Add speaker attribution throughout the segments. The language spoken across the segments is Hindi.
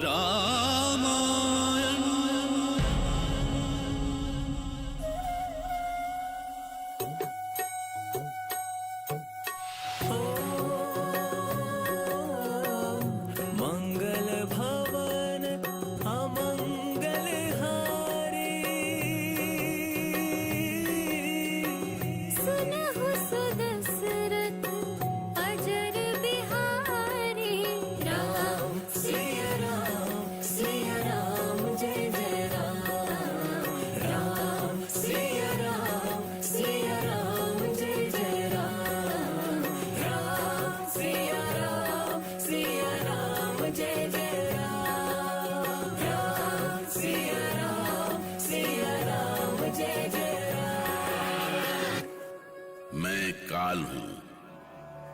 Speaker 1: रामायण।
Speaker 2: मंगल भवन अमंगल हारी,
Speaker 3: सुनहु सुदशरथ अजर बिहारी। राम
Speaker 2: सिया राम जय जय राम, राम सिया राम जय जय राम, राम सिया राम जय जय राम, राम सिया राम जय जय राम।
Speaker 4: मैं काल हूँ।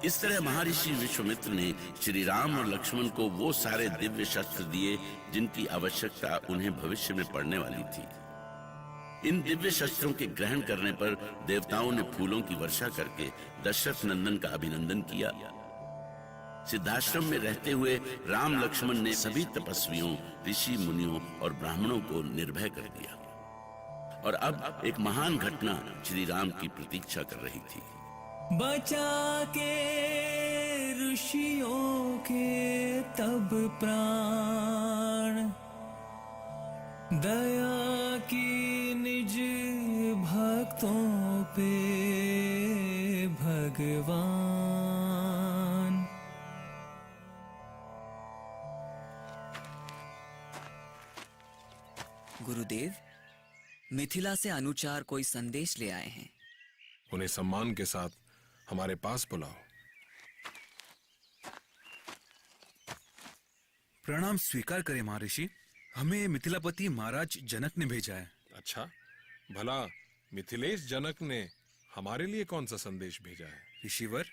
Speaker 4: इस तरह महर्षि विश्वामित्र ने श्री राम और लक्ष्मण को वो सारे दिव्य शस्त्र दिए जिनकी आवश्यकता उन्हें भविष्य में पड़ने वाली थी। इन दिव्य शस्त्रों के ग्रहण करने पर देवताओं ने फूलों की वर्षा करके दशरथ नंदन का अभिनंदन किया। सिद्धाश्रम में रहते हुए राम लक्ष्मण ने सभी तपस्वियों, ऋषि मुनियों और ब्राह्मणों को निर्भय कर दिया। और अब एक महान घटना श्री राम की प्रतीक्षा कर रही थी।
Speaker 2: बचा के ऋषियों के तब प्राण, दया की निज भक्तों पे भगवान।
Speaker 5: गुरुदेव, मिथिला से अनुचार कोई संदेश ले आए हैं।
Speaker 6: उन्हें सम्मान के साथ हमारे पास बुलाओ।
Speaker 7: प्रणाम स्वीकार करें महर्षि। हमें मिथिलापति महाराज जनक ने भेजा है।
Speaker 6: अच्छा, भला मिथिलेश जनक ने हमारे लिए कौन सा संदेश भेजा है?
Speaker 7: ऋषिवर,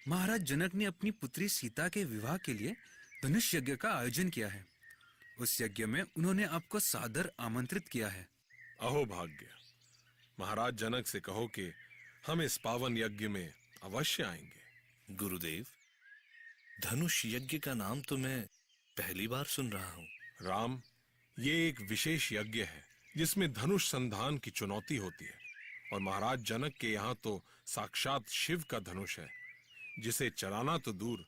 Speaker 7: महाराज जनक ने अपनी पुत्री सीता के विवाह के लिए धनुष यज्ञ का आयोजन किया है। उस यज्ञ में उन्होंने आपको सादर आमंत्रित किया है।
Speaker 6: अहो भाग्य! महाराज जनक से कहो कि हम इस पावन यज्ञ में अवश्य आएंगे।
Speaker 8: गुरुदेव, धनुष यज्ञ का नाम तो मैं पहली बार सुन रहा हूँ।
Speaker 6: राम, ये एक विशेष यज्ञ है जिसमें धनुष संधान की चुनौती होती है। और महाराज जनक के यहाँ तो साक्षात शिव का धनुष है, जिसे चलाना तो दूर,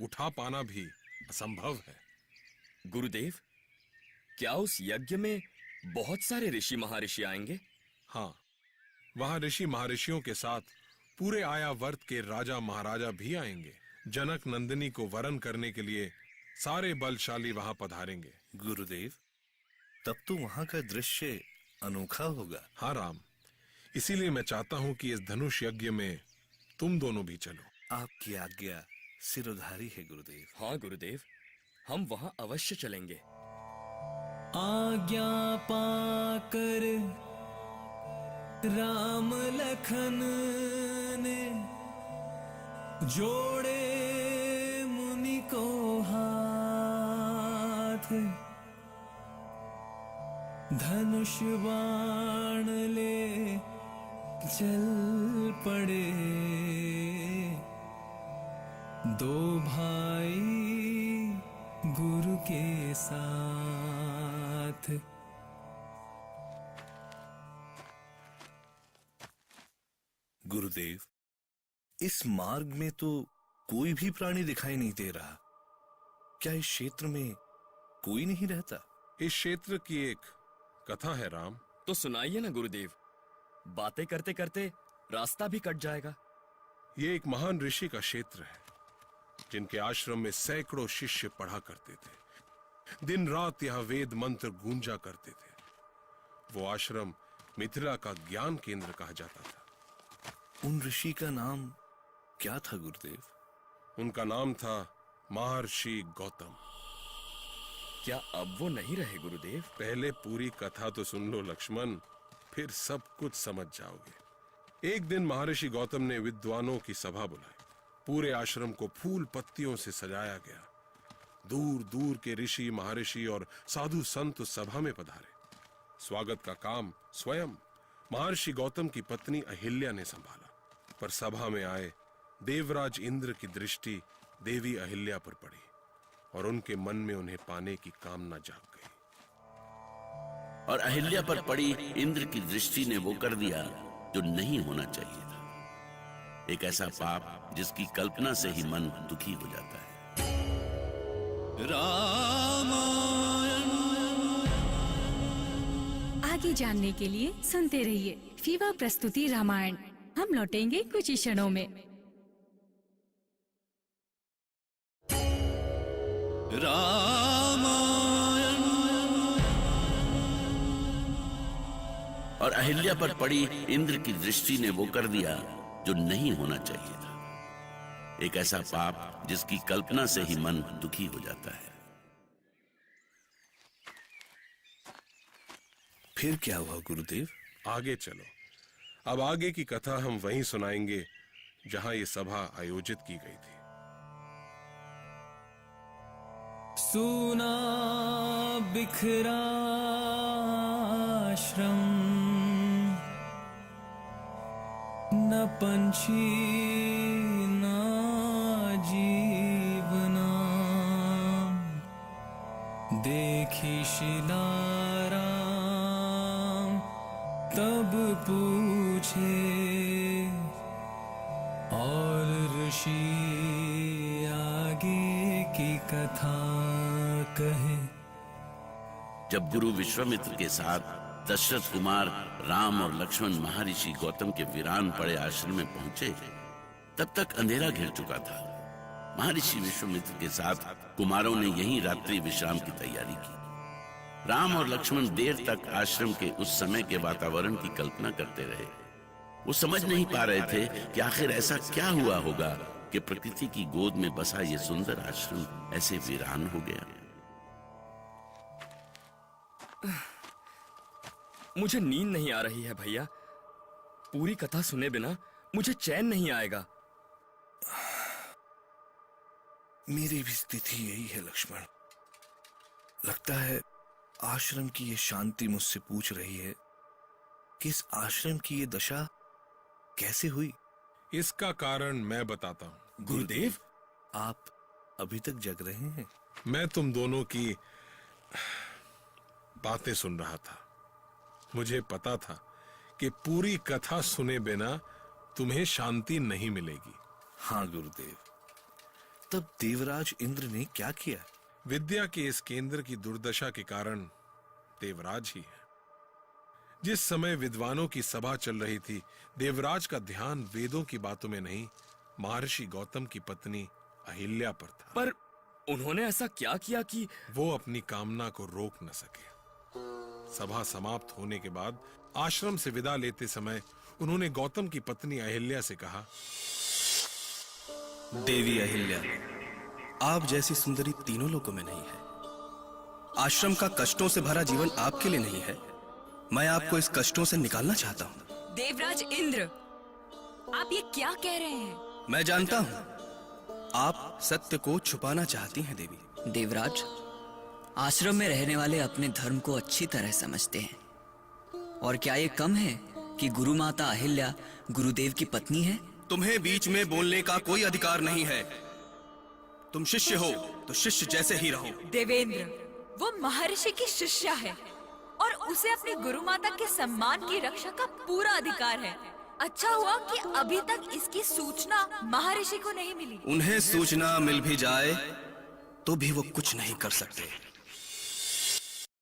Speaker 6: उठा पाना भी असंभव है।
Speaker 9: गुरुदेव, क्या उस यज्ञ में बहुत सारे ऋषि महर्षि आएंगे?
Speaker 6: हाँ, वहां ऋषि महर्षियों के साथ पूरे आयावर्त के राजा महाराजा भी आएंगे। जनक नंदिनी को वरण करने के लिए सारे बलशाली वहां पधारेंगे।
Speaker 8: गुरुदेव, तब तो वहां का दृश्य अनोखा होगा।
Speaker 6: हाँ राम, इसीलिए मैं चाहता हूं कि इस धनुष यज्ञ में तुम दोनों भी चलो।
Speaker 8: आपकी आज्ञा सिरोधारी है गुरुदेव।
Speaker 9: हाँ गुरुदेव, हम वहां अवश्य चलेंगे।
Speaker 2: आज्ञा पाकर राम लखन ने जोड़े मुनि को हाथ, धनुष बाण ले चल पड़े दो भाई गुरु के साथ।
Speaker 8: गुरुदेव, इस मार्ग में तो कोई भी प्राणी दिखाई नहीं दे रहा। क्या इस क्षेत्र में कोई नहीं रहता?
Speaker 6: इस क्षेत्र की एक कथा है राम।
Speaker 9: तो सुनाइए ना गुरुदेव, बातें करते करते रास्ता भी कट जाएगा।
Speaker 6: ये एक महान ऋषि का क्षेत्र है, जिनके आश्रम में सैकड़ों शिष्य पढ़ा करते थे। दिन रात यहाँ वेद मंत्र गूंजा करते थे। वो आश्रम मिथिला का ज्ञान केंद्र कहा जाता था।
Speaker 8: उन ऋषि का नाम क्या था गुरुदेव?
Speaker 6: उनका नाम था महर्षि गौतम।
Speaker 9: क्या अब वो नहीं रहे गुरुदेव?
Speaker 6: पहले पूरी कथा तो सुन लो लक्ष्मण, फिर सब कुछ समझ जाओगे। एक दिन महर्षि गौतम ने विद्वानों की सभा बुलाई। पूरे आश्रम को फूल पत्तियों से सजाया गया। दूर दूर के ऋषि, महर्षि और साधु संत उस सभा में पधारे। स्वागत का काम स्वयं महर्षि गौतम की पत्नी अहिल्या ने संभाला। पर सभा में आए देवराज इंद्र की दृष्टि देवी अहिल्या पर पड़ी। और उनके मन में उन्हें पाने की कामना जाग गई।
Speaker 4: और अहिल्या पर पड़ी इंद्र की दृष्टि ने वो कर दिया जो नहीं होना चाहिए था। एक ऐसा पाप जिसकी कल्पना से ही मन दुखी हो जाता है।
Speaker 1: आगे जानने के लिए सुनते रहिए फीवा प्रस्तुति रामायण। हम लौटेंगे कुछ ही क्षणों में।
Speaker 4: और अहिल्या पर पड़ी इंद्र की दृष्टि ने वो कर दिया जो नहीं होना चाहिए था। एक ऐसा पाप जिसकी कल्पना से ही मन दुखी हो जाता है।
Speaker 8: फिर क्या हुआ गुरुदेव?
Speaker 6: आगे चलो। अब आगे की कथा हम वहीं सुनाएंगे जहां ये सभा आयोजित की गई थी।
Speaker 2: सूना बिखरा आश्रम, न पंछी न जीवना, देखी शिलाराम तब पूछे, और ऋषि आगे की कथा कहे।
Speaker 4: जब गुरु विश्वामित्र के साथ दशरथ कुमार राम और लक्ष्मण महर्षि गौतम के वीरान पड़े आश्रम में पहुंचे, तब तक अंधेरा घिर चुका था। महर्षि विश्वामित्र के साथ कुमारों ने यहीं रात्रि विश्राम की तैयारी की। राम और लक्ष्मण देर तक आश्रम के उस समय के वातावरण की कल्पना करते रहे। वो समझ नहीं पा रहे थे कि आखिर ऐसा क्या हुआ होगा कि प्रकृति की गोद में बसा ये सुंदर आश्रम ऐसे वीरान हो गया।
Speaker 9: मुझे नींद नहीं आ रही है भैया। पूरी कथा सुने बिना मुझे चैन नहीं आएगा।
Speaker 8: मेरी भी स्थिति यही है लक्ष्मण। लगता है आश्रम की ये शांति मुझसे पूछ रही है कि इस आश्रम की ये दशा कैसे हुई।
Speaker 6: इसका कारण मैं बताता हूं।
Speaker 9: गुरुदेव,
Speaker 8: आप अभी तक जग रहे हैं?
Speaker 6: मैं तुम दोनों की बातें सुन रहा था। मुझे पता था कि पूरी कथा सुने बिना तुम्हें शांति नहीं मिलेगी।
Speaker 8: हाँ गुरुदेव, तब देवराज इंद्र ने क्या किया?
Speaker 6: विद्या के इस केंद्र की दुर्दशा के कारण देवराज ही है। जिस समय विद्वानों की सभा चल रही थी, देवराज का ध्यान वेदों की बातों में नहीं, महर्षि गौतम की पत्नी अहिल्या पर था।
Speaker 9: पर उन्होंने ऐसा क्या किया कि
Speaker 6: वो अपनी कामना को रोक न सके। सभा समाप्त होने के बाद आश्रम से विदा लेते समय उन्होंने गौतम की पत्नी अहिल्या से कहा,
Speaker 10: देवी अहिल्या, आप जैसी सुंदरी तीनों लोगों में नहीं है। आश्रम का कष्टों से भरा जीवन आपके लिए नहीं है। मैं आपको इस कष्टों से निकालना चाहता हूँ।
Speaker 1: देवराज इंद्र, आप ये क्या कह रहे हैं?
Speaker 10: मैं जानता हूँ आप सत्य को छुपाना चाहती हैं देवी।
Speaker 5: देवराज, आश्रम में रहने वाले अपने धर्म को अच्छी तरह समझते हैं। और क्या ये कम है कि गुरु माता अहिल्या गुरुदेव की पत्नी है?
Speaker 10: तुम्हें बीच में बोलने का कोई अधिकार नहीं है। तुम शिष्य हो तो शिष्य जैसे ही रहो।
Speaker 11: देवेंद्र, वो महर्षि की शिष्या है और उसे अपने गुरु माता के सम्मान की रक्षा का पूरा अधिकार है। अच्छा हुआ कि अभी तक इसकी सूचना महर्षि को नहीं मिली।
Speaker 10: उन्हें सूचना मिल भी जाए तो भी वो कुछ नहीं कर सकते।